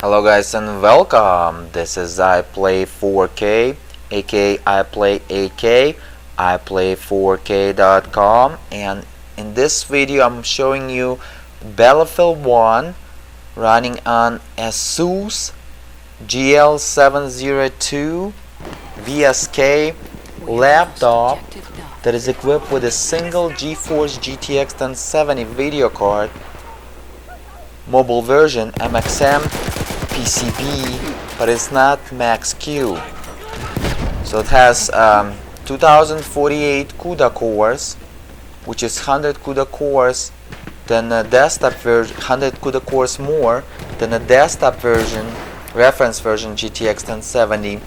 Hello guys and welcome. This is I Play 4K, aka I Play AK, iplay4k.com, and in this video I'm showing you Battlefield 1 running on Asus GL702VSK laptop that is equipped with a single Geforce GTX 1070 video card, mobile version MXM PCB, but it's not Max Q. So it has 2048 CUDA cores, which is 100 CUDA cores than a desktop version, 100 CUDA cores more than a desktop version, reference version GTX 1070,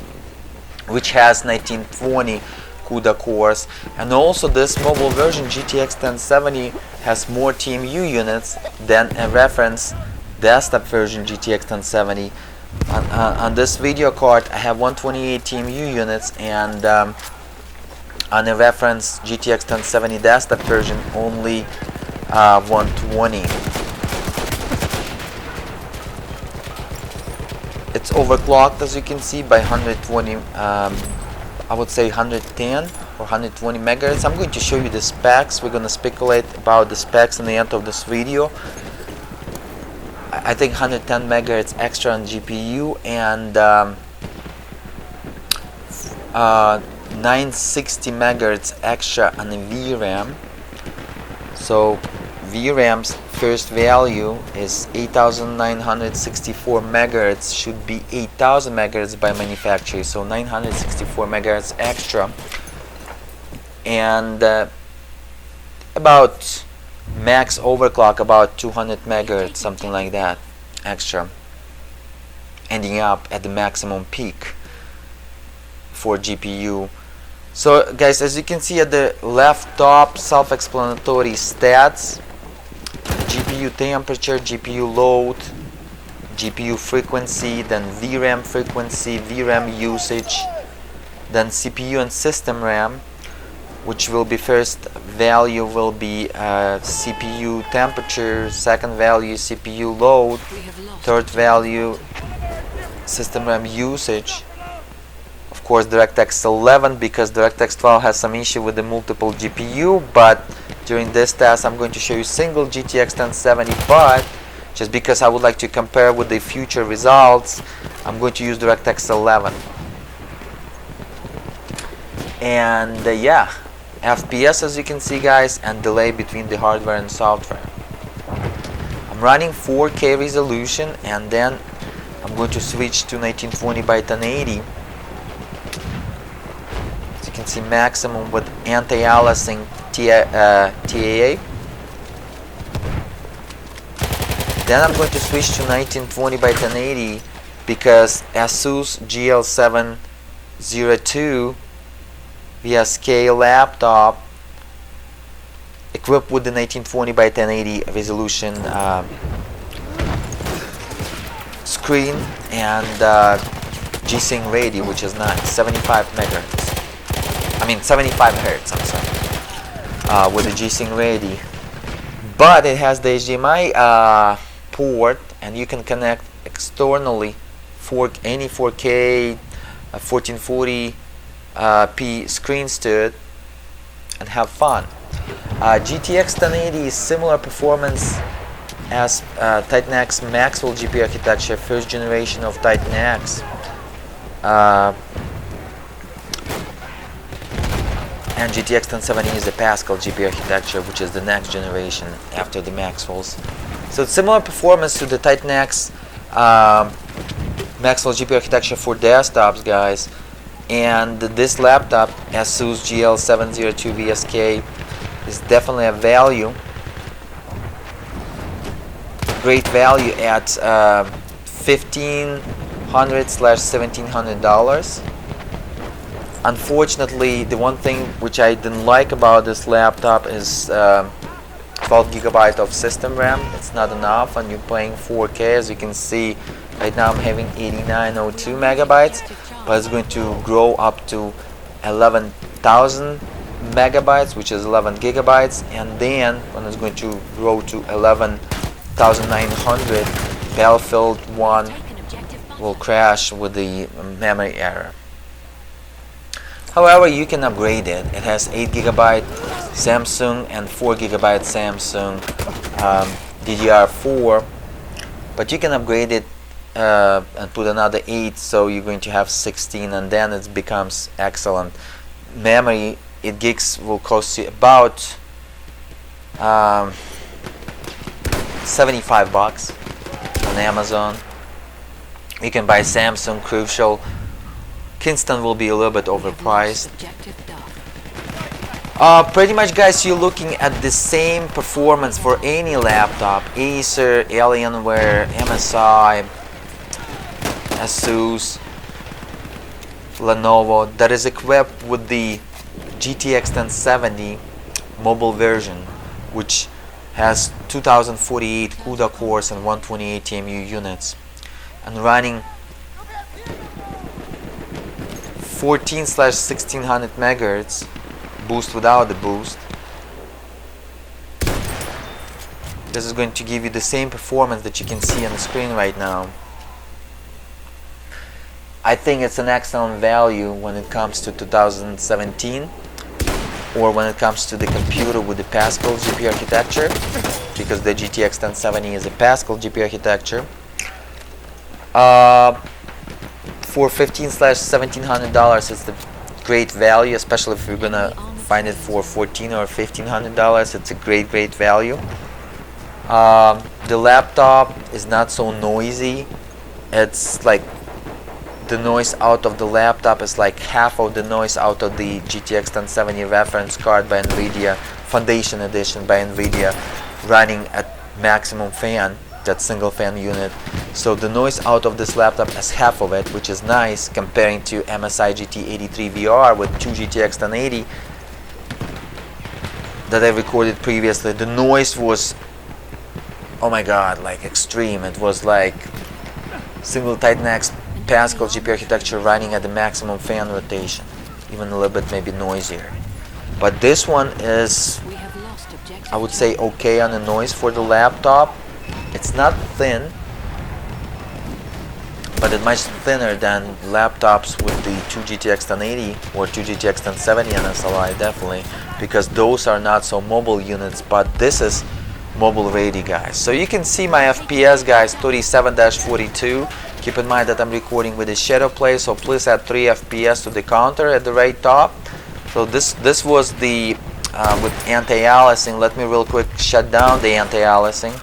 which has 1920 CUDA cores. And also this mobile version GTX 1070 has more TMU units than a reference desktop version GTX 1070. On this video card I have 128 TMU units, and on a reference GTX 1070 desktop version only 120. It's overclocked, as you can see, by 120, I would say 110 or 120 megahertz. I'm going to show you the specs. We're going to speculate about the specs in the end of this video. I think 110 megahertz extra on GPU and 960 megahertz extra on the VRAM. So VRAM's first value is 8964 megahertz, should be 8000 megahertz by manufacturer, so 964 megahertz extra, and about max overclock about 200 megahertz, something like that extra, ending up at the maximum peak for GPU. So guys, as you can see at the left top, self-explanatory stats: GPU temperature, GPU load, GPU frequency, then VRAM frequency, VRAM usage, then CPU and system RAM, which will be first value will be CPU temperature, second value CPU load, third value system RAM usage. Of course DirectX 11, because DirectX 12 has some issue with the multiple GPU, but during this test I'm going to show you single GTX 1070, but just because I would like to compare with the future results, I'm going to use DirectX 11. And yeah, FPS, as you can see guys, and delay between the hardware and software. I'm running 4K resolution, and then I'm going to switch to 1920 by 1080. As you can see, maximum with anti-aliasing TAA. Then I'm going to switch to 1920 by 1080 because Asus GL702VSK laptop equipped with the 1920 by 1080 resolution screen and G-Sync radio, which is not 75 megahertz. I mean 75 hertz. I'm sorry. With the G-Sync radio, but it has the HDMI port, and you can connect externally for any 4K 1440p screens to it and have fun. GTX 1080 is similar performance as Titan X Maxwell GPU architecture, first generation of Titan X, and GTX 1070 is the Pascal GPU architecture, which is the next generation after the Maxwells. So it's similar performance to the Titan X Maxwell GPU architecture for desktops, guys. And this laptop, Asus GL702VSK, is definitely a value. Great value at $1,500/$1,700. Unfortunately, the one thing which I didn't like about this laptop is 12 gigabyte of system RAM. It's not enough, and you're playing 4K. As you can see, right now I'm having 8902 megabytes, but it's going to grow up to 11,000 megabytes, which is 11 gigabytes, and then when it's going to grow to 11,900, Battlefield 1 will crash with the memory error. However, you can upgrade it. It has 8GB Samsung and 4GB Samsung DDR4, but you can upgrade it and put another 8, so you're going to have 16, and then it becomes excellent. Memory, 8 gigs will cost you about $75 on Amazon. You can buy Samsung, Crucial. Kingston will be a little bit overpriced. Pretty much, guys, you're looking at the same performance for any laptop. Acer, Alienware, MSI, Asus, Lenovo, that is equipped with the GTX 1070 mobile version, which has 2048 CUDA cores and 128 TMU units, and running 14/1600 MHz boost without the boost. This is going to give you the same performance that you can see on the screen right now. I think it's an excellent value when it comes to 2017, or when it comes to the computer with the Pascal GPU architecture, because the GTX 1070 is a Pascal GPU architecture. For $1,500–$1,700, it's a great value, especially if you're gonna find it for $1,400 or $1,500. It's a great value. The laptop is not so noisy. It's like the noise out of the laptop is like half of the noise out of the GTX 1070 reference card by NVIDIA, Foundation Edition by NVIDIA, running at maximum fan, that single fan unit. So the noise out of this laptop is half of it, which is nice, comparing to MSI GT83VR with 2 GTX 1080 that I recorded previously. The noise was, oh my god, like extreme. It was like single Titan X Pascal GPU architecture running at the maximum fan rotation, even a little bit maybe noisier. But this one is, I would say, okay on the noise for the laptop. It's not thin, but it's much thinner than laptops with the 2 GTX 1080 or 2 GTX 1070 NSLI, definitely, because those are not so mobile units, but this is mobile ready, guys. So you can see my FPS, guys, 37-42. Keep in mind that I'm recording with the shadow play, so please add 3 FPS to the counter at the right top. So this was the with anti-aliasing. Let me real quick shut down the anti-aliasing,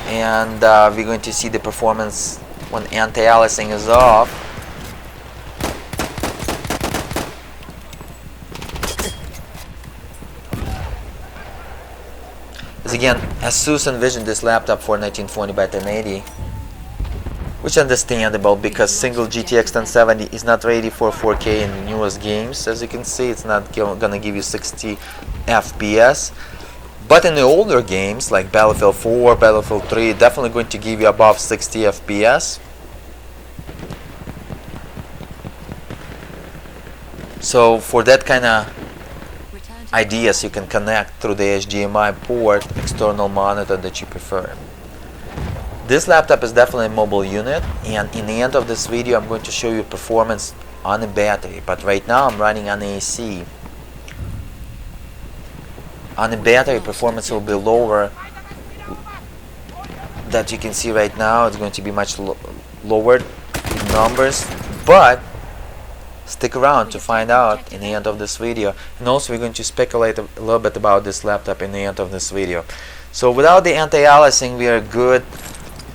and we're going to see the performance when anti-aliasing is off. As again, Asus envisioned this laptop for 1920x1080, which is understandable because single GTX 1070 is not ready for 4K in the newest games. As you can see, it's not gonna give you 60 FPS. But in the older games like Battlefield 4, Battlefield 3, definitely going to give you above 60 FPS. So for that kind of ideas, you can connect through the HDMI port external monitor that you prefer. This laptop is definitely a mobile unit, and in the end of this video I'm going to show you performance on a battery, but right now I'm running on AC. On the battery, performance will be lower. That you can see right now, it's going to be much lower in numbers, but stick around to find out in the end of this video. And also we're going to speculate a little bit about this laptop in the end of this video. So without the anti-aliasing, we are good.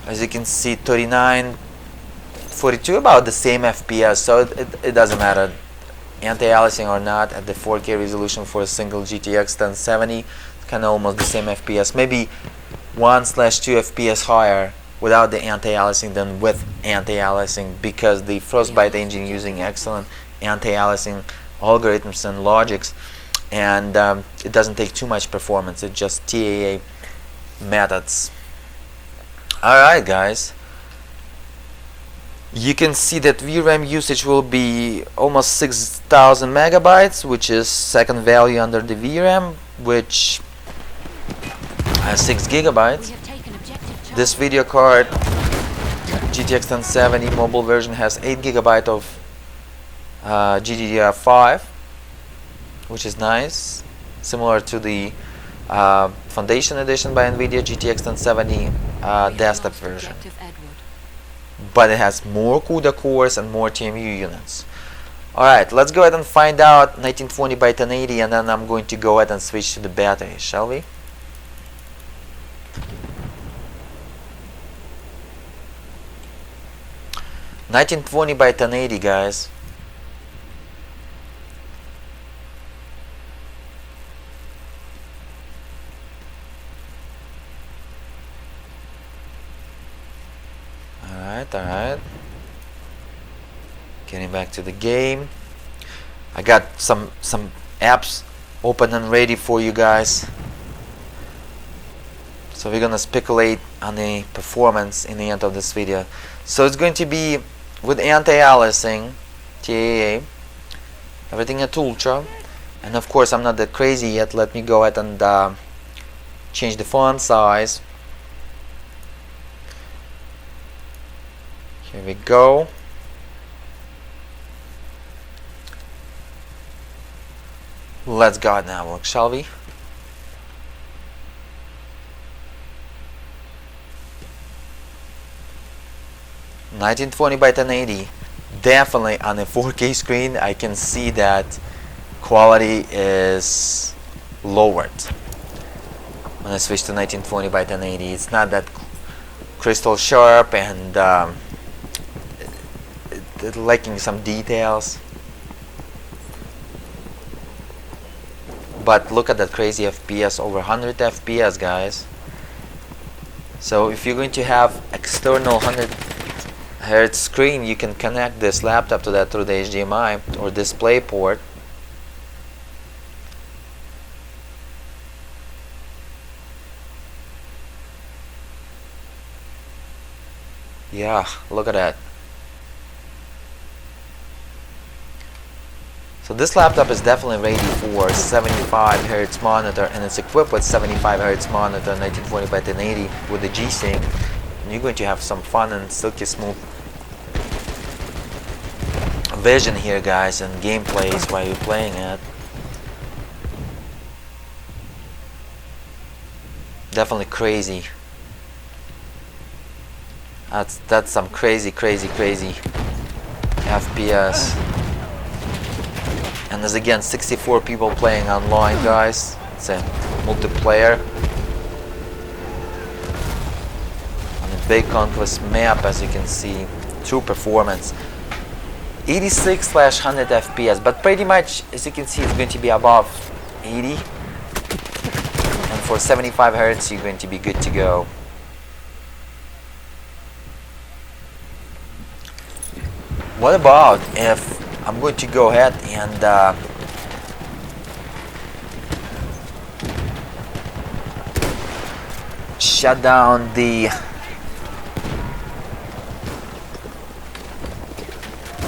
As you can see, 39-42, about the same FPS, so it doesn't matter anti-aliasing or not at the 4K resolution for a single GTX 1070. It's kind of almost the same FPS, maybe 1/2 FPS higher without the anti-aliasing than with anti-aliasing, because the Frostbite engine using excellent anti-aliasing algorithms and logics, and it doesn't take too much performance. It's just TAA methods. Alright, guys, you can see that VRAM usage will be almost 6,000 megabytes, which is second value under the VRAM, which has 6 gigabytes. This video card GTX 1070 mobile version has 8 GB of GDDR5, which is nice, similar to the Foundation Edition by NVIDIA GTX 1070 desktop version. But it has more CUDA cores and more TMU units. Alright, let's go ahead and find out 1920 by 1080, and then I'm going to go ahead and switch to the battery, shall we? $1920 by 1080, guys. Alright. Getting back to the game. I got some apps open and ready for you guys. So we're gonna speculate on the performance in the end of this video. So it's going to be with anti-aliasing, TAA, everything at ultra, and of course I'm not that crazy yet. Let me go ahead and change the font size. Here we go. Let's go ahead and have a look, shall we? $1920 by 1080. Definitely on a 4K screen I can see that quality is lowered when I switch to 1920 by 1080. It's not that crystal sharp and lacking some details. But look at that crazy FPS, over 100 FPS, guys. So if you're going to have external 100 Hz screen, you can connect this laptop to that through the HDMI or display port. Yeah, look at that. So this laptop is definitely ready for 75 Hz monitor, and it's equipped with 75 Hz monitor, 1920 by 1080 with the G-Sync. And you're going to have some fun and silky smooth vision here, guys, and gameplays while you're playing it. Definitely crazy. That's some crazy FPS. And there's again 64 people playing online, guys. It's a multiplayer on a big conquest map, as you can see. True performance. 86/100 FPS, but pretty much, as you can see, it's going to be above 80. And for 75 Hz, you're going to be good to go. What about if I'm going to go ahead and shut down the...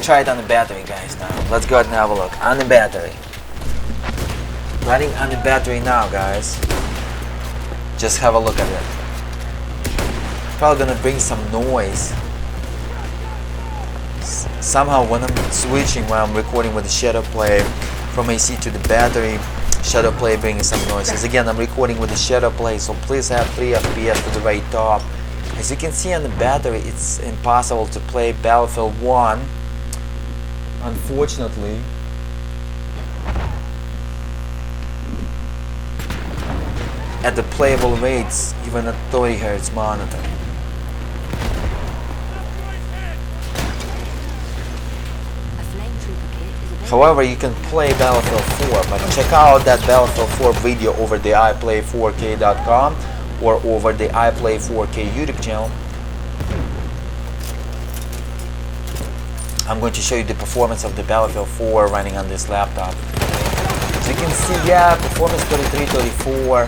Try it on the battery, guys, now. Let's go ahead and have a look. On the battery. Running on the battery now, guys. Just have a look at it. Probably gonna bring some noise. Somehow when I'm switching, when I'm recording with the shadow play from AC to the battery, shadow play brings some noises. Again, I'm recording with the shadow play, so please have 3 FPS to the very top. As you can see on the battery, it's impossible to play Battlefield 1, unfortunately. At the playable rates, even at 30 Hz monitor. However, you can play Battlefield 4, but check out that Battlefield 4 video over the iPlay4k.com or over the iPlay4k YouTube channel. I'm going to show you the performance of the Battlefield 4 running on this laptop. So you can see, yeah, performance 33, 34,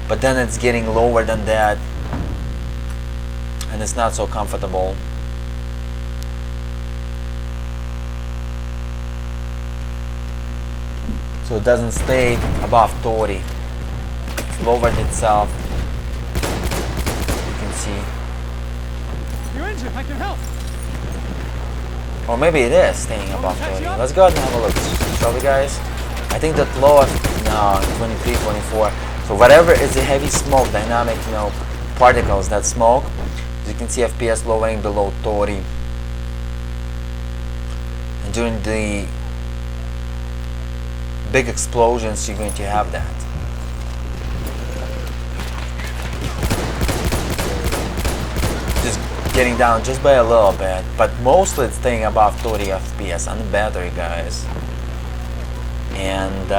but then it's getting lower than that, and it's not so comfortable. So it doesn't stay above 30. It's lowered itself. You can see. I can help. Or maybe it is staying above 30. Let's go ahead and have a look, shall we, guys? I think that lowest, no, 23, 24. So whatever is the heavy smoke, dynamic, particles that smoke, as you can see FPS lowering below 30. And during the big explosions, you're going to have that. Just getting down just by a little bit, but mostly it's staying above 30 FPS on the battery, guys. And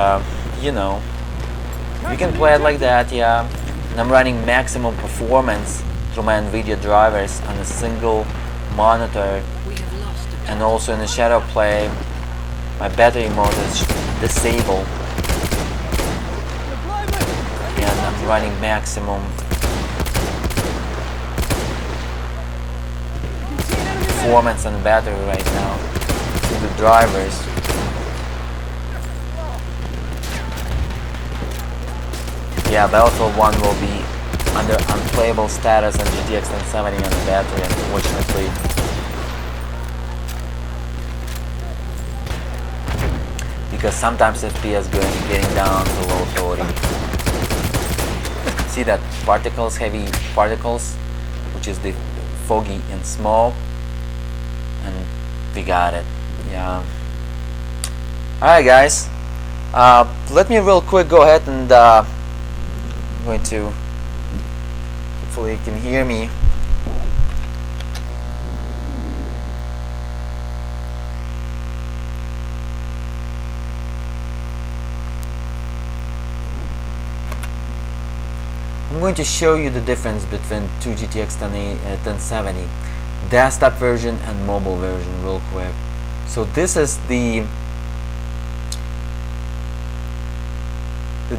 you can play it like that, yeah. And I'm running maximum performance through my NVIDIA drivers on a single monitor, and also in the shadow play my battery mode is disabled, and I'm running maximum performance on the battery right now through the drivers. Yeah, Battlefield 1 will be under unplayable status on GTX 1070 on the battery, unfortunately. Because sometimes FPS getting down to low 30. See that particles, heavy particles, which is the foggy and smoke, and we got it. Yeah. Alright, guys. Let me real quick go ahead and I'm going to, hopefully you can hear me. I'm going to show you the difference between two GTX 1070 desktop version and mobile version real quick. So this is the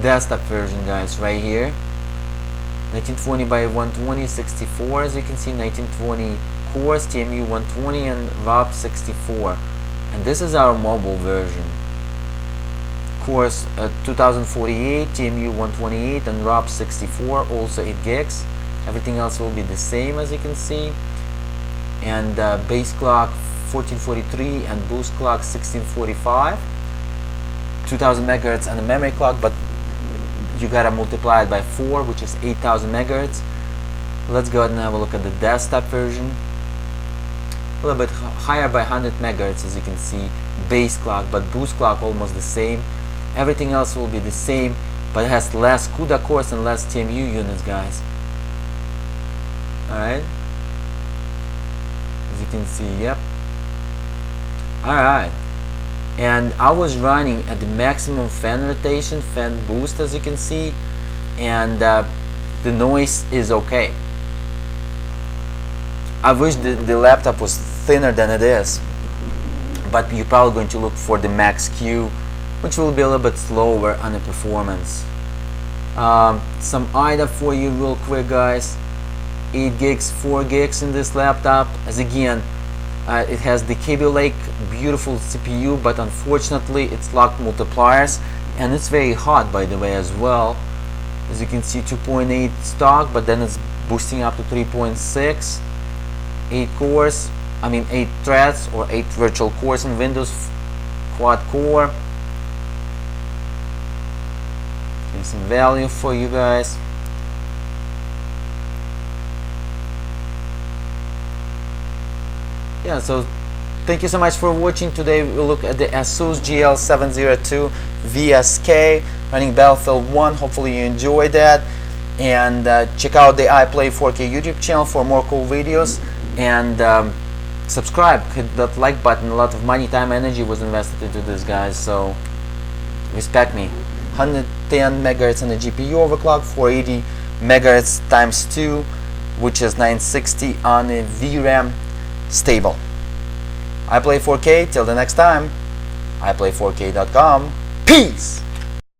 desktop version, guys, right here. 1920 by 120, 64, as you can see, 1920 cores, TMU 120 and ROP 64. And this is our mobile version. Cores 2048, TMU 128 and ROP 64, also 8 gigs. Everything else will be the same, as you can see. And base clock 1443 and boost clock 1645. 2000 megahertz and the memory clock, but you gotta multiply it by 4, which is 8000 megahertz. Let's go ahead and have a look at the desktop version. A little bit higher by 100 megahertz, as you can see, base clock, but boost clock almost the same. Everything else will be the same, but it has less CUDA cores and less TMU units, guys. Alright, as you can see, yep. Alright, and I was running at the maximum fan rotation, fan boost, as you can see, and the noise is okay. I wish the laptop was thinner than it is, but you're probably going to look for the max Q, which will be a little bit slower on the performance. Some IDA for you real quick, guys. 8 gigs, 4 gigs in this laptop. As again, it has the Kaby Lake beautiful CPU, but unfortunately it's locked multipliers, and it's very hot, by the way, as well. As you can see, 2.8 stock, but then it's boosting up to 3.6. 8 cores, 8 threads or 8 virtual cores in Windows, quad core. Here's some value for you guys. Yeah, so thank you so much for watching. Today we'll look at the Asus GL702VSK running Battlefield 1. Hopefully you enjoyed that, and check out the iPlay 4K YouTube channel for more cool videos, and subscribe, hit that like button. A lot of money, time, energy was invested into this, guys, so respect me. 110 megahertz on the GPU overclock, 480 megahertz times 2, which is 960 on the VRAM, stable. I play 4K. Till the next time, iplay4k.com. Peace.